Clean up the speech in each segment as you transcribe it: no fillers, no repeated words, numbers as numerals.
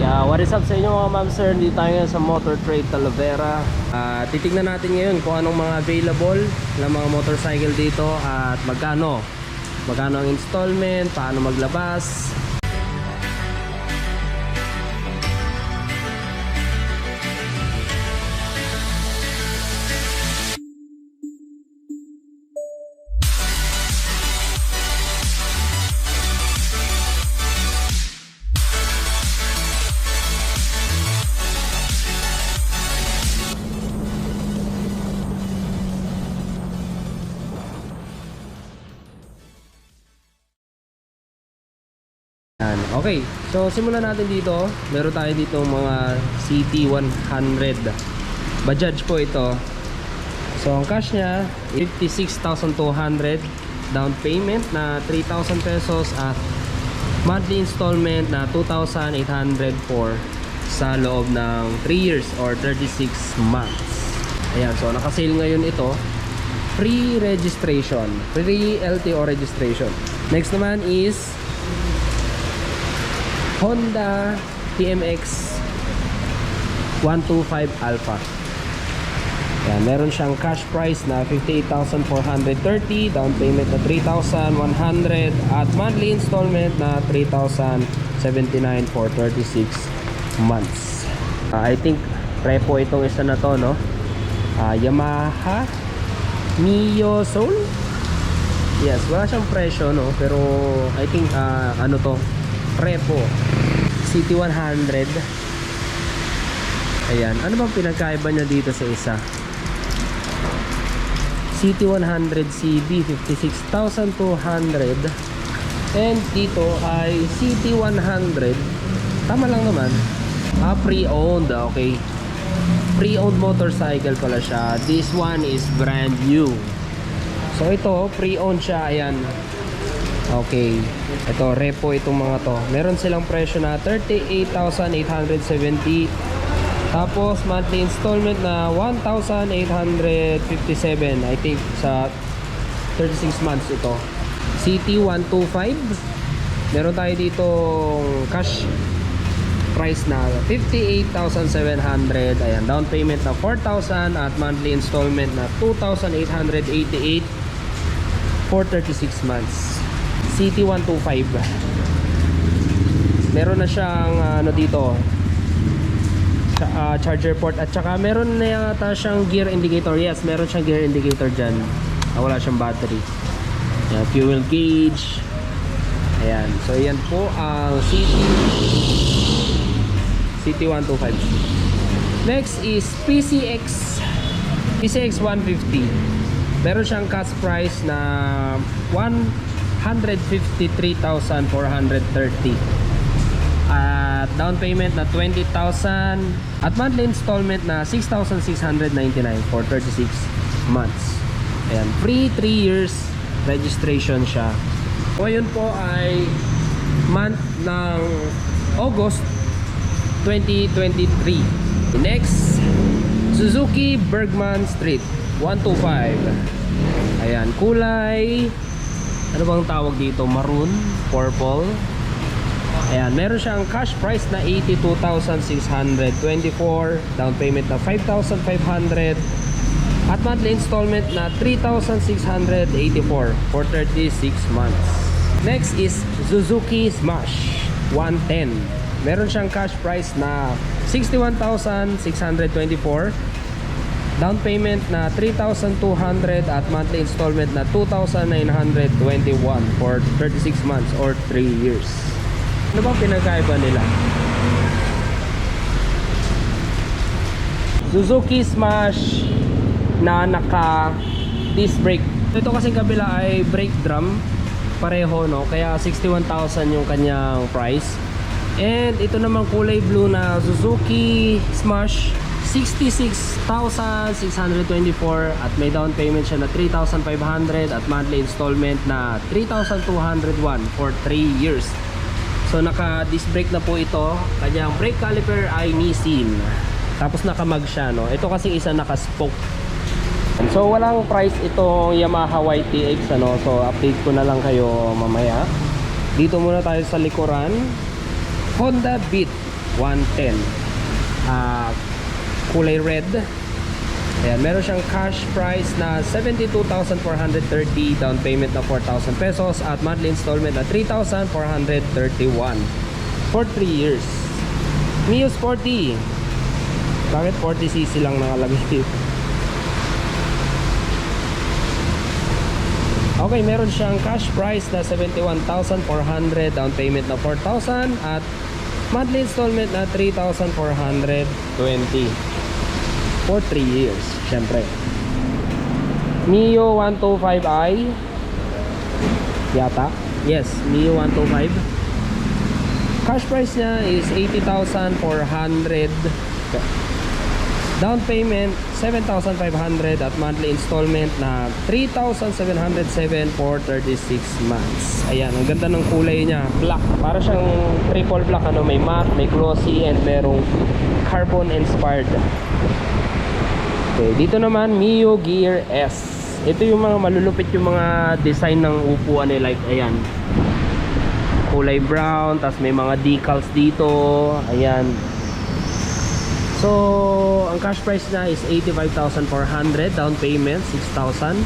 What is up sa inyo mga ma'am sir? Dito tayo ngayon sa Motor Trade Talavera. Titignan natin ngayon kung anong mga available na mga motorcycle dito at magkano ang installment, paano maglabas. Okay, so simulan natin dito. Meron tayo dito mga CT100 Bajaj po ito. So ang cash nya 56,200, down payment na 3,000 pesos at monthly installment na 2,804 sa loob ng 3 years or 36 months. Ayan, so naka-sale ngayon ito. Free registration, free LTO registration. Next naman is Honda TMX 125 Alpha. Yan, meron siyang cash price na 58,430, down payment na 3,100 at monthly installment na 3,079 for 36 months. I think repo itong isa na to, no? Yamaha Mio Soul. Yes, wala siyang presyo, no? Pero I think ano to, repo CT100. Ayan, ano bang pinagkaiba niya dito sa isa? CT100 CB 56,200 and dito ay CT100, tama lang naman, pre-owned. Okay, pre-owned motorcycle pala siya. This one is brand new. So ito pre-owned siya. Ayan. Okay, ito repo itong mga to. Meron silang presyo na 38,870. Tapos monthly installment na 1,857, I think sa 36 months ito. CT125. Meron tayo dito cash price na 58,700. Ayan, down payment na 4,000 at monthly installment na 2,888 for 36 months. CT125. Meron na siyang ano dito, charger port at saka meron na yata siyang gear indicator. Yes, meron siyang gear indicator dyan. Wala siyang battery. Ayan, fuel gauge. Ayan, so yan po ang CT125. Next is PCX 150. Meron siyang cash price na 153,430 at down payment na 20,000 at monthly installment na 6,699 for 36 months. Ayan, free 3 years registration siya. Ngayon po ay month ng August 2023. Next, Suzuki Bergman Street 125. Ayan, kulay, ano bang tawag dito? Maroon, purple. Ayan, meron siyang cash price na 82,624, down payment na 5,500 at monthly installment na 3,684 for 36 months. Next is Suzuki Smash 110. Meron siyang cash price na 61,624, down payment na 3,200 at monthly installment na 2,921 for 36 months or 3 years. Ano bang pinagkaiba nila? Suzuki Smash na naka disc brake. Ito kasi kabila ay brake drum, pareho, no? Kaya 61,000 yung kanyang price. And ito naman kulay blue na Suzuki Smash 66,624 at may down payment siya na 3,500 at monthly installment na 3,201 for 3 years. So naka disc brake na po ito. Kanyang brake caliper ay Nissin. Tapos naka-mag siya, no? Ito kasing isa naka-spoke. So walang price itong Yamaha YTX, ano? So update ko na lang kayo mamaya. Dito muna tayo sa likuran. Honda Beat 110. Kulay red. Ayan, meron siyang cash price na 72,430, down payment na 4,000 pesos at monthly installment na 3,431 for 3 years. Mio Sporty. Bakit 40cc lang nakalagay dito? Okay, meron siyang cash price na 71,400, down payment na 4,000 at monthly installment na 3,420 for 3 years. Syempre, Mio 125i yata. Yes, Mio 125. Cash price niya is 80,400, down payment 7,500 at monthly installment na 3,707 for 36 months. Ayan, ang ganda ng kulay niya, black. Para siyang triple black, ano, may matte, may glossy, and merong carbon inspired. Okay, dito naman Mio Gear S. Ito yung mga malulupit yung mga design ng upuan eh, like ayan, kulay brown, tas may mga decals dito. Ayan. So, ang cash price na is 85,400, down payment 6,000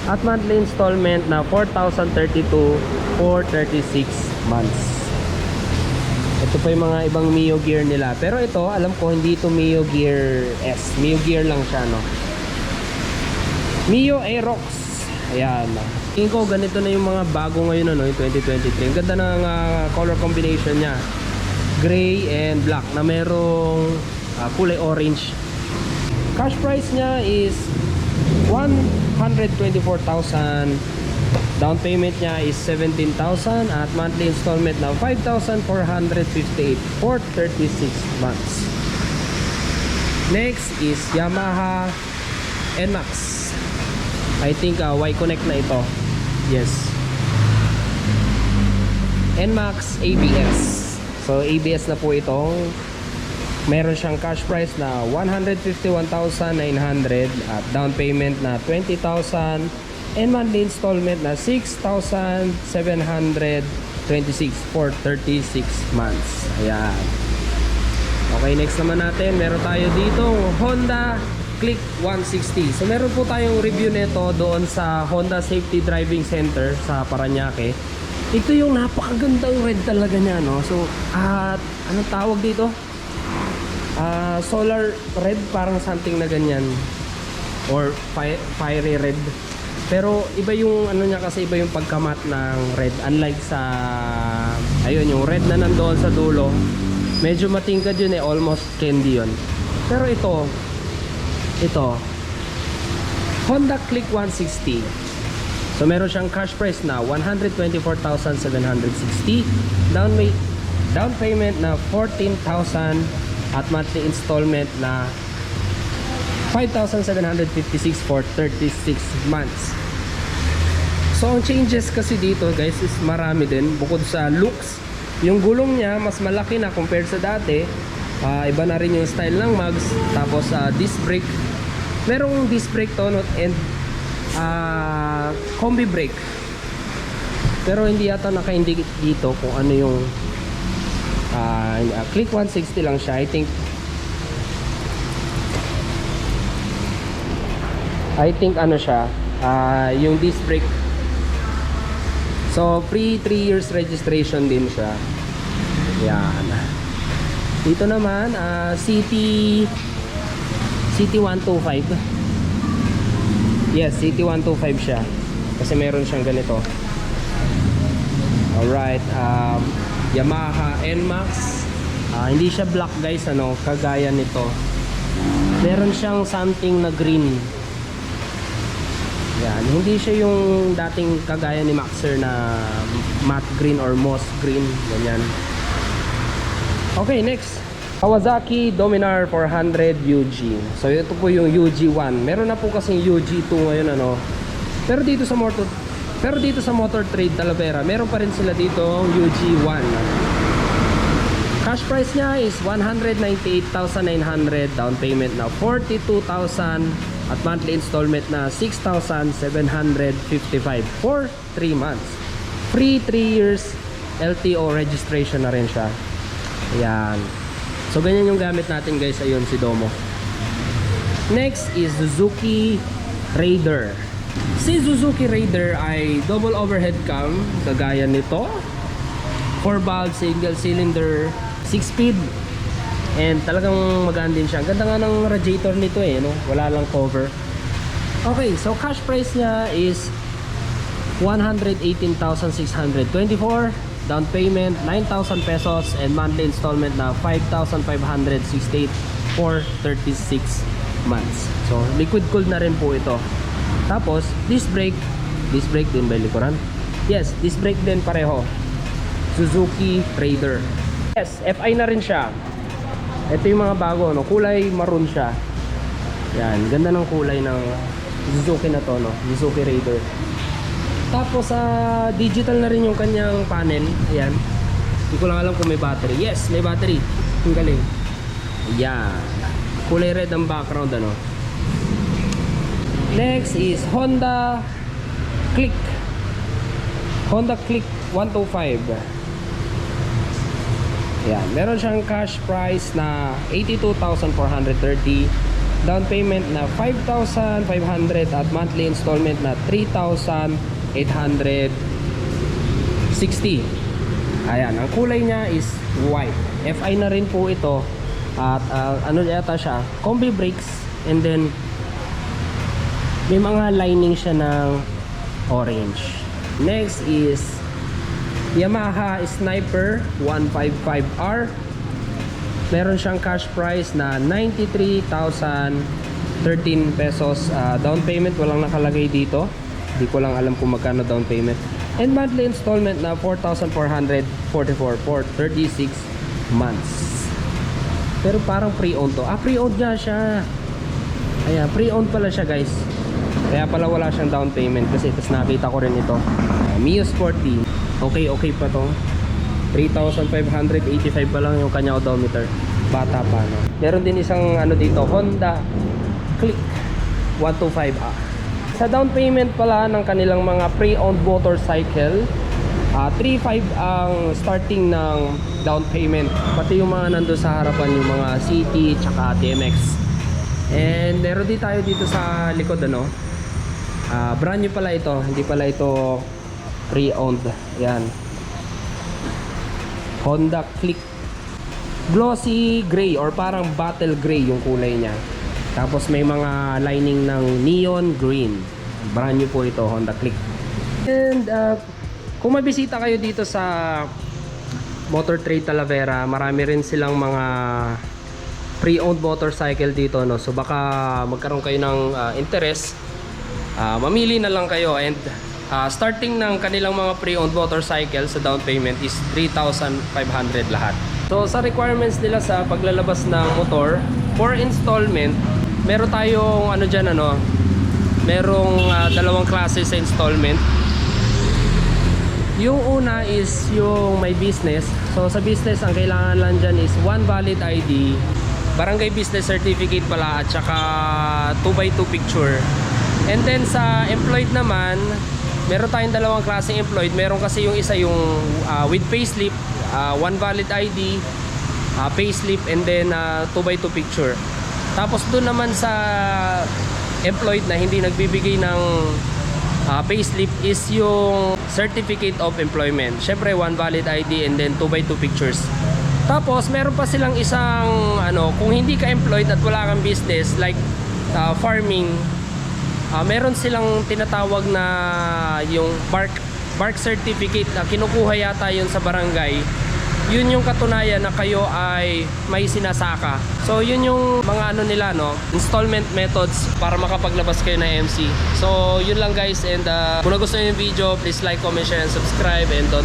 at monthly installment na 4,032 for 36 months. Ito pa yung mga ibang Mio Gear nila. Pero ito, alam ko hindi ito Mio Gear S. Mio Gear lang siya, no? Mio Aerox. Ayan. Tingin ko ganito na yung mga bago ngayon, ano, yung 2023. Ang ganda ng color combination niya. Gray and black na merong kulay orange. Cash price niya is 124,000. Down payment niya is 17,000 at monthly installment na 5,458 for 36 months. Next is Yamaha NMAX. I think Y-Connect na ito. Yes. NMAX ABS. So ABS na po itong. Meron siyang cash price na 151,900 at down payment na 20,000 and monthly installment na 6,726 for 36 months. Ayan. Okay, next naman natin, meron tayo dito Honda Click 160. So meron po tayong review nito doon sa Honda Safety Driving Center sa Parañaque. Ito yung napakagandang red talaga niya, no? So, anong tawag dito? Solar red, parang something na ganyan, or fiery red. Pero iba yung ano niya, kasi iba yung pagkamat ng red, unlike sa ayun, yung red na nandoon sa dulo, medyo matingkad yun eh, almost candy yun. Pero ito Honda Click 160. So meron siyang cash price na 124,760, down payment na 14,000 at monthly installment na 5,756 for 36 months. So ang changes kasi dito, guys, is marami din. Bukod sa looks, yung gulong niya mas malaki na compared sa dati. Iba na rin yung style ng mags. Tapos disc brake, merong disc brake to, and combi brake, pero hindi yata naka-indicate dito kung ano yung Click 160 lang siya. I think ano siya, yung disc brake. So free 3 years registration din siya. Yan. Dito naman CT 125. Yes, CT 125 siya, kasi meron siyang ganito. Alright, Yamaha NMAX. Hindi siya black, guys, ano, kagaya nito. Meron siyang something na green. Yan, hindi siya yung dating kagaya ni Maxer na matte green or moss green, ganyan. Okay, next, Kawasaki Dominar 400 UG. So ito po yung UG1. Meron na po kasing UG2 ngayon, ano. Pero dito sa Motor Trade Talavera, meron pa rin sila dito UG1. Cash price niya is 198,900, down payment na 42,000 at monthly installment na 6,755 for 3 months. Free 3 years LTO registration na rin siya. Ayan. So ganyan yung gamit natin guys. Ayun si Domo. Next is Suzuki Raider. Si Suzuki Raider ay double overhead cam, kagaya nito. 4-valve, single cylinder, 6-speed. And talagang magaan din siya. Ganda nga ng radiator nito eh, no? Wala lang cover. Okay, so cash price niya is 118,624. Down payment 9,000 pesos and monthly installment na 5,568 for 36 months. So liquid cooled na rin po ito. Tapos disc brake din ba likuran? Yes, disc brake din pareho. Suzuki Raider. Yes, FI na rin siya. Ito yung mga bago, no? Kulay maroon siya. Yan, ganda ng kulay ng Suzuki na to, no? Suzuki Raider. Tapos digital na rin yung kanyang panel. Ayan. Hindi ko lang alam kung may battery. Yes, may battery. Ang galing. Ayan. Kulay red ang background, ano. Next is Honda Click. Honda Click 125. Ayan. Meron siyang cash price na 82,430. Down payment na 5,500 at monthly installment na 3,860. Ayan, ang kulay niya is white. FI na rin po ito. At ano yata siya, combi brakes, and then may mga lining siya ng orange. Next is Yamaha Sniper 155R. Meron siyang cash price na 93,013 pesos. Down payment walang nakalagay dito. Hindi ko lang alam kung magkano down payment. And monthly installment na 4,444 for 36 months. Pero parang pre-owned to. Pre-owned nga siya. Ayan, pre-owned pala siya guys. Kaya pala wala siyang down payment kasi tapos nakita ko rin ito. Mio Sporty. Okay pa to. 3,585 pa lang yung kanya odometer. Bata pa, no? Meron din isang ano dito, Honda Click 125. Sa down payment pala ng kanilang mga pre-owned motorcycle, 3,500 ang starting ng down payment. Pati yung mga nando sa harapan, yung mga CT tsaka TMX. And meron din tayo dito sa likod, ano? Brand new pala ito, hindi pala ito pre-owned. Yan. Honda Click. Glossy gray or parang battle gray yung kulay niya. Tapos may mga lining ng neon green. Brand new po ito, Honda Click. And kung mabisita kayo dito sa Motor Trade Talavera, marami rin silang mga pre-owned motorcycle dito, no? So baka magkaroon kayo ng interest, mamili na lang kayo. And starting ng kanilang mga pre-owned motorcycle sa down payment is 3,500 lahat. So sa requirements nila sa paglalabas ng motor, for installment, meron tayong ano dyan, ano, merong dalawang klase sa installment. Yung una is yung may business. So sa business, ang kailangan lang dyan is one valid ID, barangay business certificate pala, at saka 2x2 picture. And then sa employed naman, meron tayong dalawang klaseng employed. Meron kasi yung isa yung with payslip, one valid ID, payslip, and then 2x2 picture. Tapos doon naman sa employed na hindi nagbibigay ng payslip is yung certificate of employment. Syempre one valid ID and then 2x2 pictures. Tapos meron pa silang isang ano, kung hindi ka employed at wala kang business like farming, meron silang tinatawag na yung bark certificate na kinukuha yata yun sa barangay. Yun yung katunayan na kayo ay may sinasaka. So yun yung mga ano nila, no, installment methods para makapaglabas kayo ng MC. So yun lang guys, and kung nagustuhan yung video, please like, comment, share, and subscribe, and don't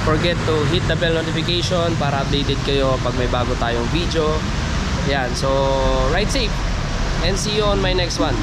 forget to hit the bell notification para updated kayo pag may bago tayong video. Yan, so ride safe and see you on my next one.